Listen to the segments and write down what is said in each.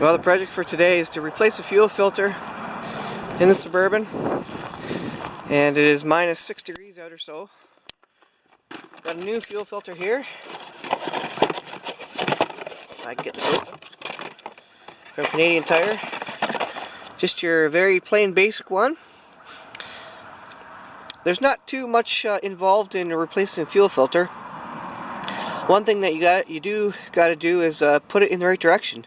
Well, the project for today is to replace a fuel filter in the Suburban, and it is minus 6 degrees out or so. Got a new fuel filter here. If I can get this open. From Canadian Tire. Just your very plain basic one. There's not too much involved in replacing a fuel filter. One thing that you got to do is put it in the right direction.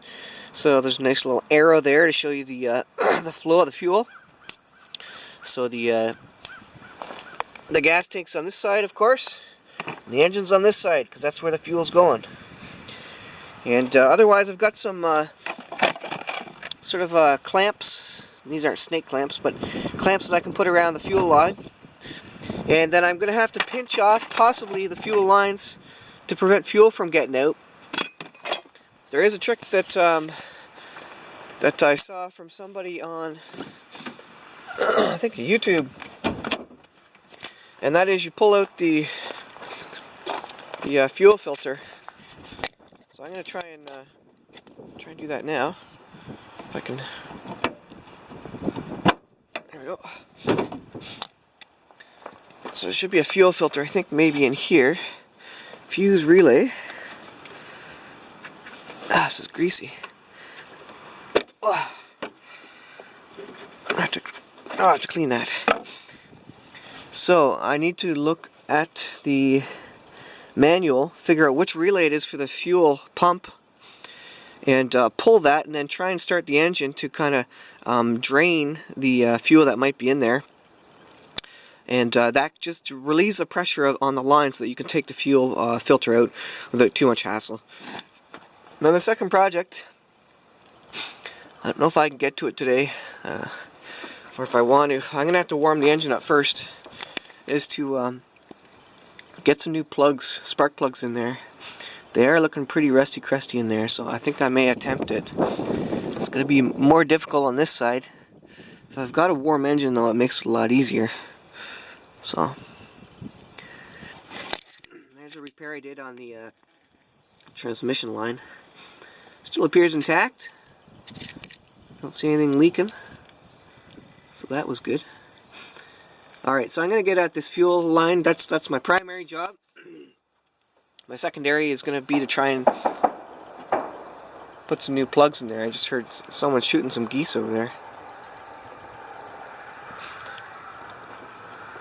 So there's a nice little arrow there to show you the the flow of the fuel. So the gas tank's on this side, of course, and the engine's on this side because that's where the fuel's going. And otherwise, I've got some sort of clamps. These aren't snake clamps, but clamps that I can put around the fuel line. And then I'm going to have to pinch off possibly the fuel lines to prevent fuel from getting out. There is a trick that that I saw from somebody on I think YouTube, and that is you pull out the fuel filter. So I'm going to try and do that now. If I can. There we go. So there should be a fuel filter, I think maybe in here. Fuse relay. Ah, this is greasy. Oh. I have to clean that. So I need to look at the manual, figure out which relay it is for the fuel pump, and pull that, and then try and start the engine to kind of drain the fuel that might be in there. And that just relieves the pressure on the line so that you can take the fuel filter out without too much hassle. Now the second project, I don't know if I can get to it today, or if I want to. I'm going to have to warm the engine up first, is to get some new plugs, spark plugs in there. They are looking pretty rusty crusty in there, so I think I may attempt it. It's going to be more difficult on this side. If I've got a warm engine though, it makes it a lot easier. So, there's a repair I did on the transmission line. Still appears intact. Don't see anything leaking. So that was good. Alright, so I'm going to get at this fuel line. That's my primary job. My secondary is going to be to try and put some new plugs in there. I just heard someone shooting some geese over there.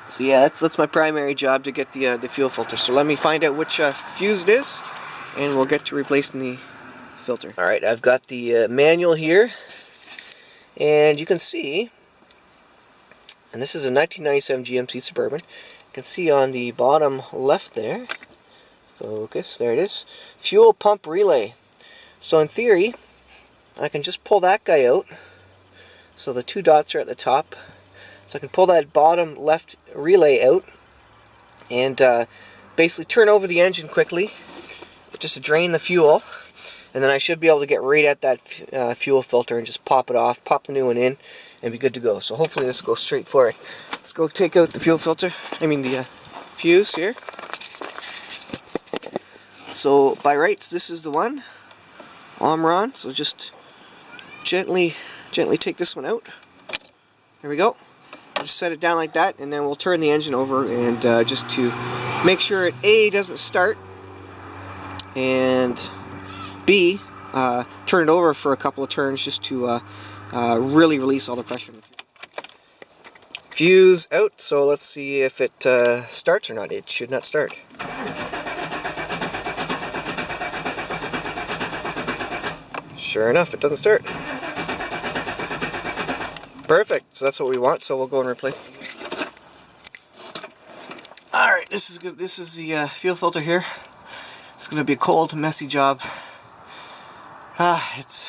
So yeah, that's my primary job, to get the fuel filter. So let me find out which fuse it is, and we'll get to replacing the filter. Alright, I've got the manual here, and you can see, and this is a 1997 GMC Suburban, you can see on the bottom left there, focus, there it is, fuel pump relay. So in theory, I can just pull that guy out, so the two dots are at the top. So I can pull that bottom left relay out and basically turn over the engine quickly just to drain the fuel, and then I should be able to get right at that fuel filter and just pop it off, pop the new one in, and be good to go. So hopefully this will go straight for it. Let's go take out the fuel filter, the fuse here. So by rights this is the one, Omron, so just gently take this one out. There we go. Just set it down like that, and then we'll turn the engine over, and just to make sure it A, doesn't start, and B, turn it over for a couple of turns just to really release all the pressure. Fuse out, so let's see if it starts or not. It should not start. Sure enough, it doesn't start. Perfect, so that's what we want, so we'll go and replace it. Alright, this is good. This is the fuel filter here. It's going to be a cold, messy job. It's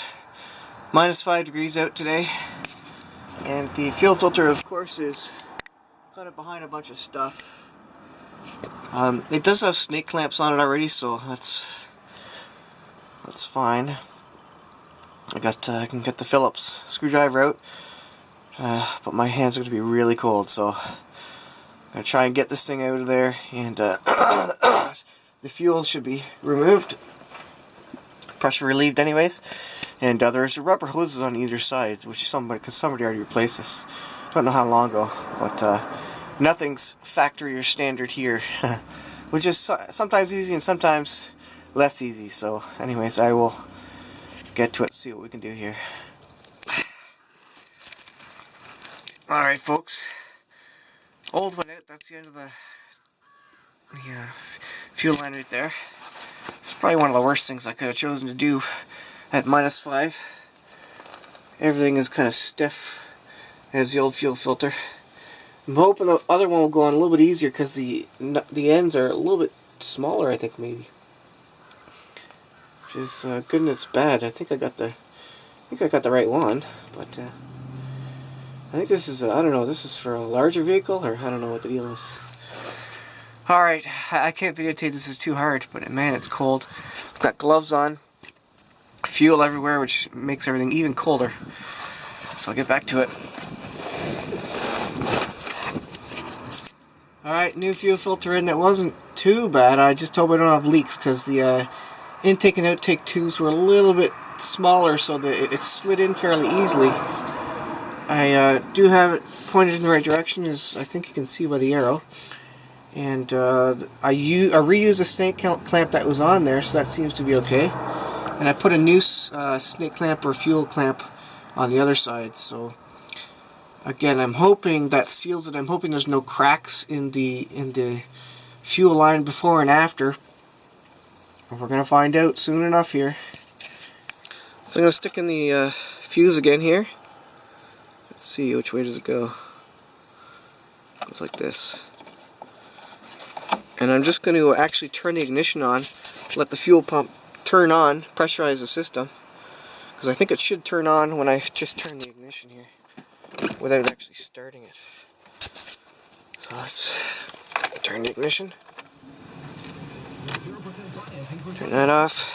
minus 5 degrees out today, and the fuel filter, of course, is kind of behind a bunch of stuff. It does have snake clamps on it already, so that's fine. I can get the Phillips screwdriver out. But my hands are going to be really cold, so I'm going to try and get this thing out of there, and the fuel should be removed, pressure relieved anyways. And there's rubber hoses on either side, which somebody already replaced this. Don't know how long ago, but nothing's factory or standard here, which is sometimes easy and sometimes less easy. So anyways, I will get to it, see what we can do here. Alright folks, old one out, that's the end of the fuel line right there. It's probably one of the worst things I could have chosen to do at -5. Everything is kind of stiff. There's the old fuel filter. I'm hoping the other one will go on a little bit easier because the ends are a little bit smaller, I think, maybe. Which is good and it's bad. I think I got the right one, but I think this is I don't know. This is for a larger vehicle, or I don't know what the deal is. All right, I can't videotape. This is too hard, but man, it's cold. I've got gloves on, fuel everywhere, which makes everything even colder. So I'll get back to it. Alright, new fuel filter in. It wasn't too bad. I just hope I don't have leaks because the intake and outtake tubes were a little bit smaller, so that it slid in fairly easily. I do have it pointed in the right direction, as I think you can see by the arrow. And I reused the snake clamp that was on there, so that seems to be okay. And I put a new snake clamp or fuel clamp on the other side. So again, I'm hoping that seals it. I'm hoping there's no cracks in the fuel line before and after. We're gonna find out soon enough here. So I'm gonna stick in the fuse again here. Let's see, which way does it go? It goes like this. And I'm just going to actually turn the ignition on, let the fuel pump turn on, pressurize the system, because I think it should turn on when I just turn the ignition here, without actually starting it. So let's turn the ignition, turn that off,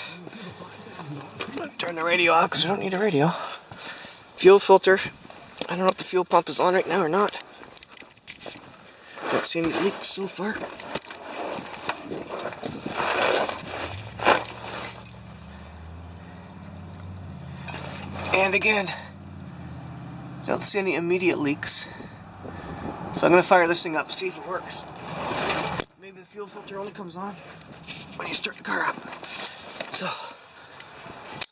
turn the radio off because we don't need a radio. Fuel filter, I don't know if the fuel pump is on right now or not. Don't see any leaks so far. And again, don't see any immediate leaks. So I'm going to fire this thing up, see if it works. Maybe the fuel filter only comes on when you start the car up. So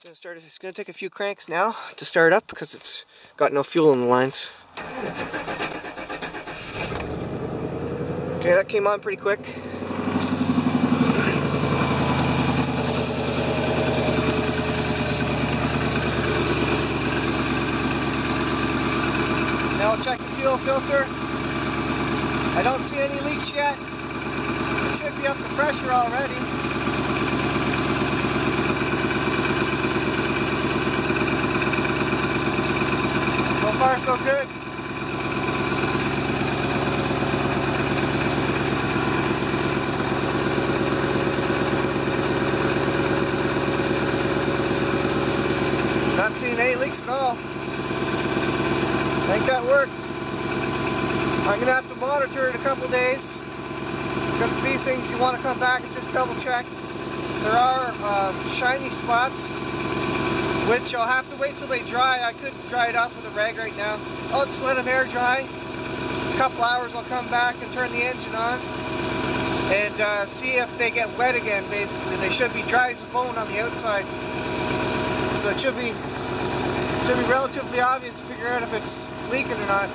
it's going to take a few cranks now to start up because it's got no fuel in the lines. Okay, that came on pretty quick. Now I'll check the fuel filter. I don't see any leaks yet. It should be up to pressure already. So far so good. Not seeing any leaks at all. I think that worked. I'm going to have to monitor it a couple days because of these things. You want to come back and just double check. There are shiny spots, which I'll have to wait till they dry. I could dry it off with a rag right now. I'll just let them air dry. A couple hours I'll come back and turn the engine on and see if they get wet again. Basically, they should be dry as a bone on the outside. So it should be relatively obvious to figure out if it's leaking or not.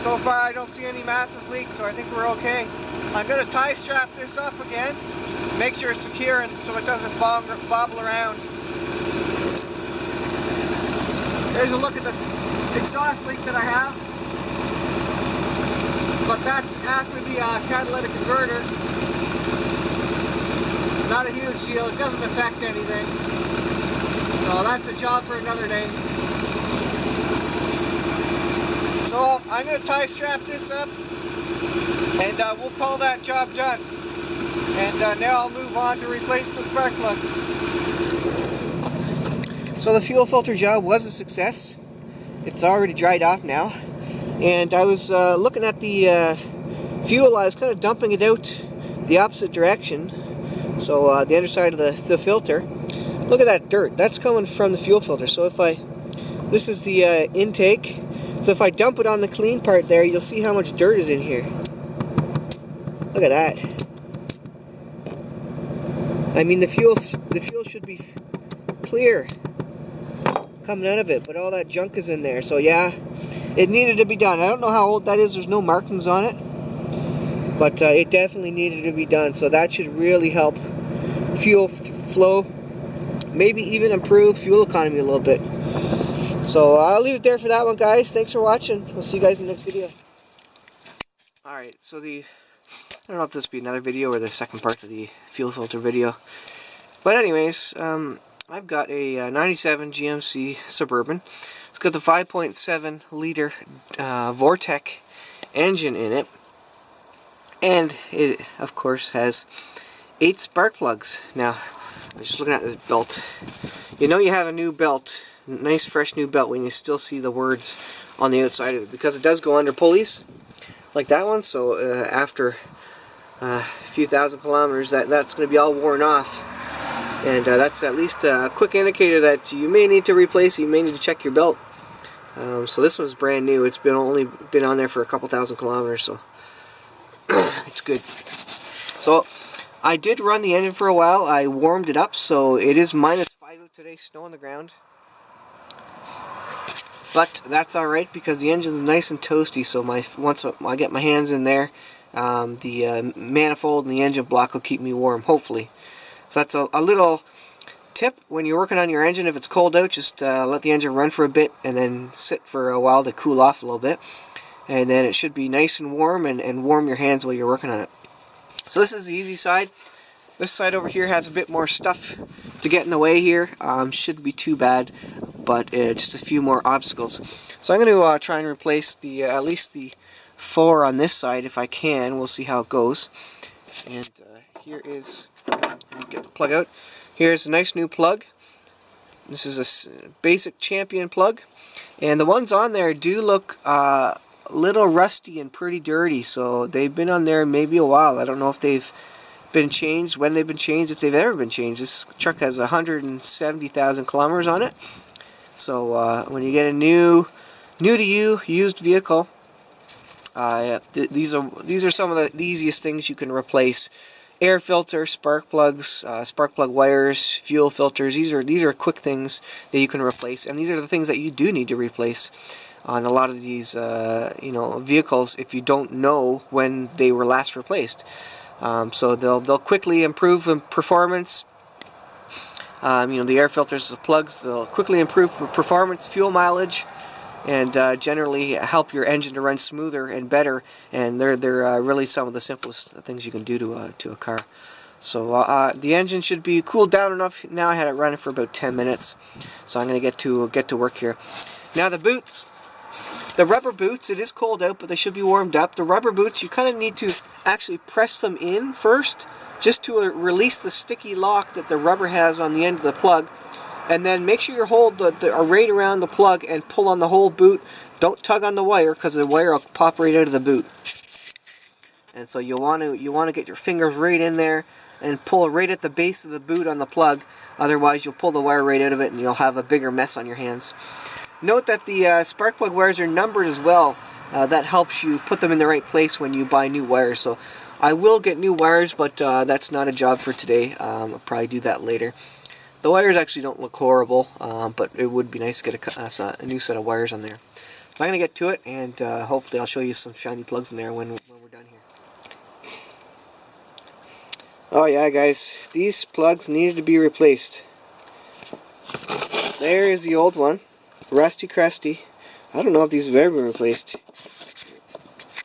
So far I don't see any massive leaks, so I think we're okay. I'm going to tie strap this up again, make sure it's secure and so it doesn't bobble around. There's a look at the exhaust leak that I have, but that's after the catalytic converter. Not a huge deal, it doesn't affect anything. So that's a job for another day. So I'm going to tie strap this up and we'll call that job done. And now I'll move on to replace the spark plugs. So the fuel filter job was a success. It's already dried off now. And I was looking at the fuel. I was kind of dumping it out the opposite direction. So the underside of the filter. Look at that dirt. That's coming from the fuel filter. So if this is the intake. So if I dump it on the clean part there, you'll see how much dirt is in here. Look at that. I mean, the fuel should be clear coming out of it, but all that junk is in there. So yeah, it needed to be done. I don't know how old that is. There's no markings on it, but it definitely needed to be done. So that should really help fuel flow, maybe even improve fuel economy a little bit. So I'll leave it there for that one, guys. Thanks for watching. We'll see you guys in the next video. Alright, so I don't know if this will be another video or the second part of the fuel filter video. But anyways, I've got a 97 GMC Suburban. It's got the 5.7 liter Vortec engine in it. And it, of course, has 8 spark plugs. Now, I'm just looking at this belt. You know you have a new belt, nice fresh new belt, when you still see the words on the outside of it. Because it does go under pulleys, like that one. So after a few thousand kilometers, that's going to be all worn off. And that's at least a quick indicator that you may need to replace it. You may need to check your belt. So this one's brand new. It's only been on there for a couple thousand kilometers, so it's good. So I did run the engine for a while. I warmed it up, so it is -5 out today, snow on the ground. But that's alright because the engine's nice and toasty. So once I get my hands in there, the manifold and the engine block will keep me warm, hopefully. So that's a little tip when you're working on your engine. If it's cold out, just let the engine run for a bit and then sit for a while to cool off a little bit. And then it should be nice and warm and warm your hands while you're working on it. So this is the easy side. This side over here has a bit more stuff to get in the way here. Shouldn't be too bad, but just a few more obstacles. So I'm going to try and replace at least the 4 on this side if I can. We'll see how it goes. And here is, get the plug out. Here's a nice new plug. This is a basic Champion plug, and the ones on there do look a little rusty and pretty dirty. So they've been on there maybe a while. I don't know if they've been changed, when they've been changed, if they've ever been changed. This truck has 170,000 kilometers on it. So when you get a new to you used vehicle, these are some of the easiest things you can replace. Air filter, spark plugs, spark plug wires, fuel filters. These are quick things that you can replace, and these are the things that you do need to replace on a lot of these vehicles if you don't know when they were last replaced. So they'll quickly improve in performance. The air filters, the plugs, they'll quickly improve performance, fuel mileage, and generally help your engine to run smoother and better. And they're really some of the simplest things you can do to a car. So the engine should be cooled down enough. Now I had it running for about 10 minutes, so I'm going to get to work here. Now the boots. The rubber boots, it is cold out, but they should be warmed up. The rubber boots, you kind of need to actually press them in first, just to release the sticky lock that the rubber has on the end of the plug. And then make sure you hold right around the plug and pull on the whole boot. Don't tug on the wire, because the wire will pop right out of the boot. And so you want to get your fingers right in there and pull right at the base of the boot on the plug. Otherwise, you'll pull the wire right out of it, and you'll have a bigger mess on your hands. Note that the spark plug wires are numbered as well. That helps you put them in the right place when you buy new wires. So I will get new wires, but that's not a job for today. I'll probably do that later. The wires actually don't look horrible, but it would be nice to get a new set of wires on there. So I'm going to get to it, and hopefully I'll show you some shiny plugs in there when we're done here. Oh yeah, guys, these plugs needed to be replaced. There is the old one. Rusty crusty. I don't know if these have ever been replaced.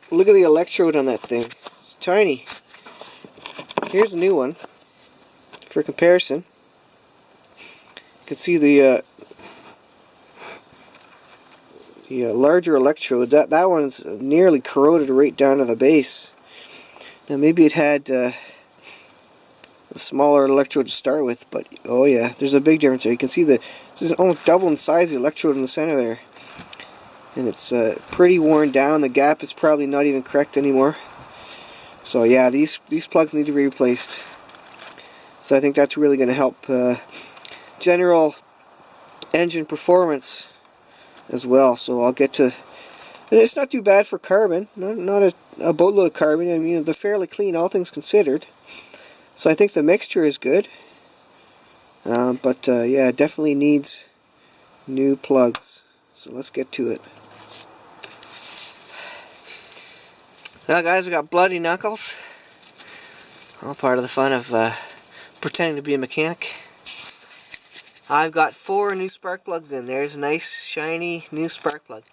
Look at the electrode on that thing. It's tiny. Here's a new one for comparison. You can see the larger electrode. That one's nearly corroded right down to the base. Now maybe it had a smaller electrode to start with, but oh yeah, there's a big difference there. You can see it's almost double in size, the electrode in the center there, and it's pretty worn down. The gap is probably not even correct anymore. So yeah, these plugs need to be replaced. So I think that's really going to help general engine performance as well. So I'll get to, and it's not too bad for carbon, not a boatload of carbon. I mean, they're fairly clean, all things considered. So I think the mixture is good. But yeah, it definitely needs new plugs. So let's get to it. Now guys, I got bloody knuckles. All part of the fun of pretending to be a mechanic. I've got 4 new spark plugs in. There's a nice shiny new spark plug.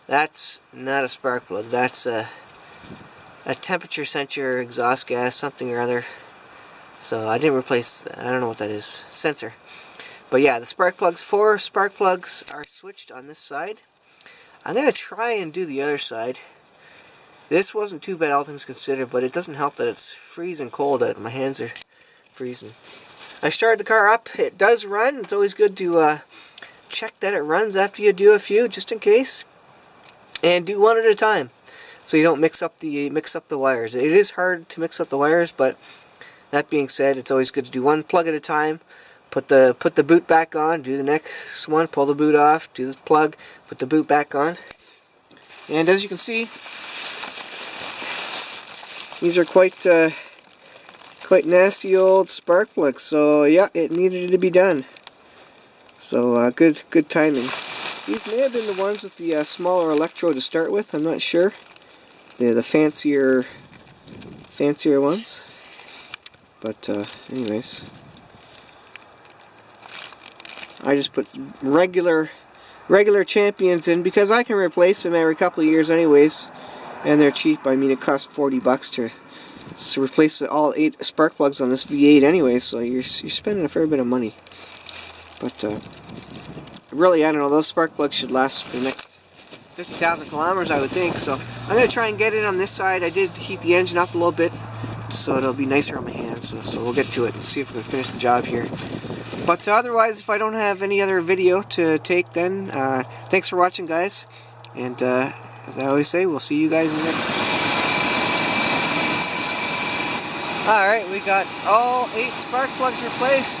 That's not a spark plug. That's a temperature sensor, exhaust gas, something or other. So I didn't replace, I don't know what that is, sensor. But yeah, the spark plugs, 4 spark plugs are switched on this side. I'm going to try and do the other side. This wasn't too bad, all things considered, but it doesn't help that it's freezing cold out. My hands are freezing. I started the car up. It does run. It's always good to check that it runs after you do a few, just in case. And do one at a time, so you don't mix up the wires. It is hard to mix up the wires, but that being said, it's always good to do one plug at a time. Put the boot back on. Do the next one. Pull the boot off. Do the plug. Put the boot back on. And as you can see, these are quite nasty old spark plugs. So yeah, it needed to be done. So good timing. These may have been the ones with the smaller electrode to start with. I'm not sure. They're the fancier ones. But anyways, I just put regular champions in because I can replace them every couple of years anyways, and they're cheap. I mean, it costs $40 to replace all 8 spark plugs on this V8 anyways, so you're spending a fair bit of money. But really, I don't know, those spark plugs should last for the next 50,000 kilometers, I would think. So I'm going to try and get it on this side. I did heat the engine up a little bit, so it'll be nicer on my hands. So we'll get to it and see if we can finish the job here. But otherwise, if I don't have any other video to take, then thanks for watching, guys. And as I always say, we'll see you guys in the next. Alright, we got all 8 spark plugs replaced.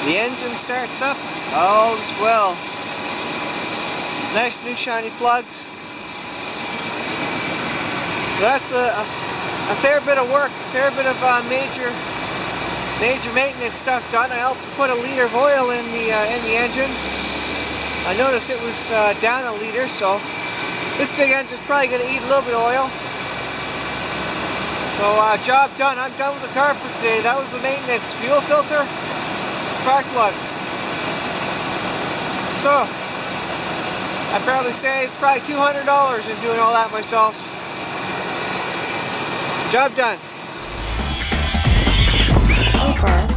The engine starts up. All's well. Nice new shiny plugs. That's a fair bit of work, a fair bit of major maintenance stuff done. I also put a liter of oil in the engine. I noticed it was down a liter, so this big engine's probably going to eat a little bit of oil. So job done. I'm done with the car for today. That was the maintenance. Fuel filter, spark plugs. So I probably saved $200 in doing all that myself. Job done. Over.